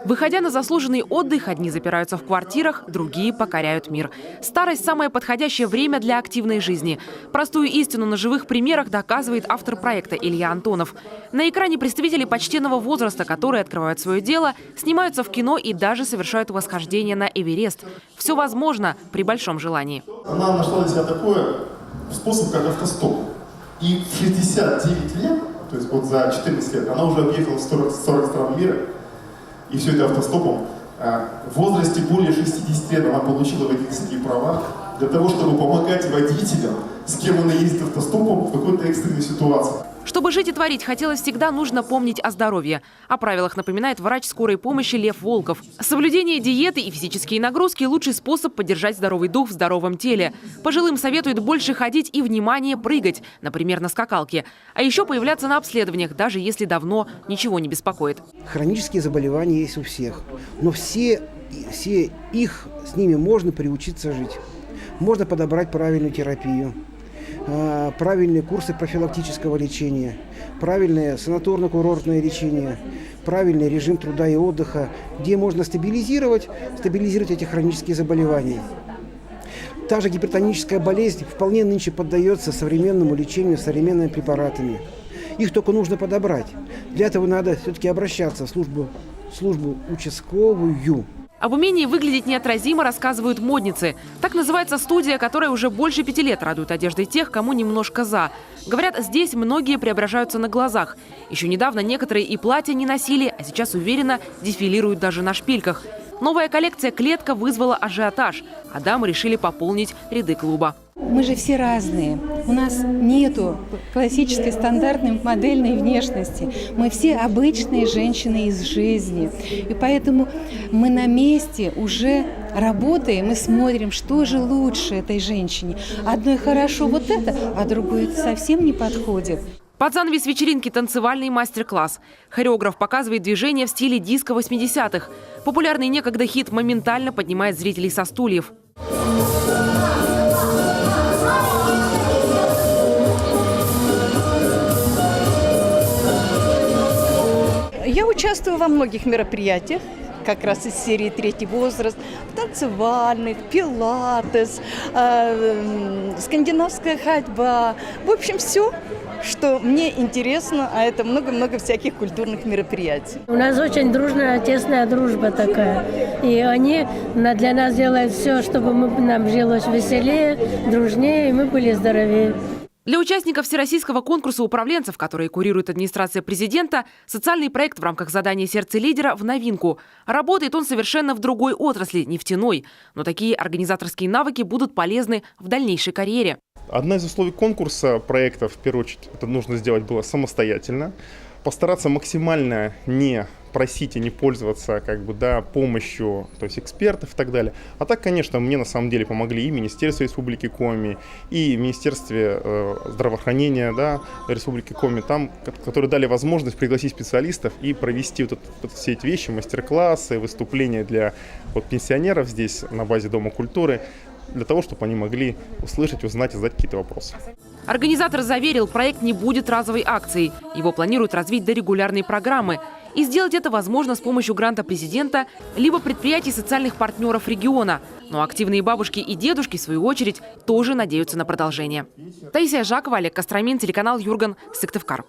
Выходя на заслуженный отдых, одни запираются в квартирах, другие покоряют мир. Старость – самое подходящее время для активной жизни. Простую истину на живых примерах доказывает автор проекта Илья Антонов. На экране представители почтенного возраста, которые открывают свое дело, снимаются в кино и даже совершают восхождение на Эверест. Все возможно при большом желании. Она нашла для себя такой способ, как автостоп. И в 69 лет, то есть вот за 14 лет, она уже объехала 40 стран мира. И все это автостопом. В возрасте более 60 лет она получила водительские права для того, чтобы помогать водителям, с кем она ездит автостопом в какой-то экстренной ситуации. Чтобы жить и творить хотелось всегда, нужно помнить о здоровье. О правилах напоминает врач скорой помощи Лев Волков. Соблюдение диеты и физические нагрузки – лучший способ поддержать здоровый дух в здоровом теле. Пожилым советуют больше ходить и, внимание, прыгать, например, на скакалке. А еще появляться на обследованиях, даже если давно ничего не беспокоит. Хронические заболевания есть у всех, но все их, с ними можно приучиться жить. Можно подобрать правильную терапию, правильные курсы профилактического лечения, правильное санаторно-курортное лечение, правильный режим труда и отдыха, где можно стабилизировать эти хронические заболевания. Та же гипертоническая болезнь вполне нынче поддается современному лечению современными препаратами. Их только нужно подобрать. Для этого надо все-таки обращаться в службу участковую. Об умении выглядеть неотразимо рассказывают модницы. Так называется студия, которая уже больше 5 лет радует одеждой тех, кому немножко за. Говорят, здесь многие преображаются на глазах. Еще недавно некоторые и платья не носили, а сейчас уверенно дефилируют даже на шпильках. Новая коллекция «Клетка» вызвала ажиотаж, а дамы решили пополнить ряды клуба. Мы же все разные. У нас нету классической стандартной модельной внешности. Мы все обычные женщины из жизни. И поэтому мы на месте уже работаем и смотрим, что же лучше этой женщине. Одной хорошо вот это, а другой это совсем не подходит. Под занавес вечеринки танцевальный мастер-класс. Хореограф показывает движения в стиле диско 80-х. Популярный некогда хит моментально поднимает зрителей со стульев. Я участвую во многих мероприятиях, как раз из серии «Третий возраст», танцевальных, пилатес, скандинавская ходьба. В общем, все, что мне интересно, а это много-много всяких культурных мероприятий. У нас очень дружная, тесная дружба такая. И они для нас делают все, чтобы нам жилось веселее, дружнее, и мы были здоровее. Для участников всероссийского конкурса управленцев, которые курирует администрация президента, социальный проект в рамках задания «Сердце лидера» в новинку. Работает он совершенно в другой отрасли, нефтяной. Но такие организаторские навыки будут полезны в дальнейшей карьере. Одна из условий конкурса проекта, в первую очередь, это нужно сделать было самостоятельно. Постараться максимально не просить и не пользоваться помощью, то есть экспертов и так далее. А так, конечно, мне на самом деле помогли и Министерство Республики Коми, и Министерство здравоохранения Республики Коми, которые дали возможность пригласить специалистов и провести все эти вещи, мастер-классы, выступления для пенсионеров здесь на базе Дома культуры, для того, чтобы они могли услышать, узнать и задать какие-то вопросы. Организатор заверил, проект не будет разовой акцией. Его планируют развить до регулярной программы. И сделать это возможно с помощью гранта президента, либо предприятий социальных партнеров региона. Но активные бабушки и дедушки, в свою очередь, тоже надеются на продолжение. Таисия Жакова, Олег Костромин, телеканал Юрган, Сыктывкар.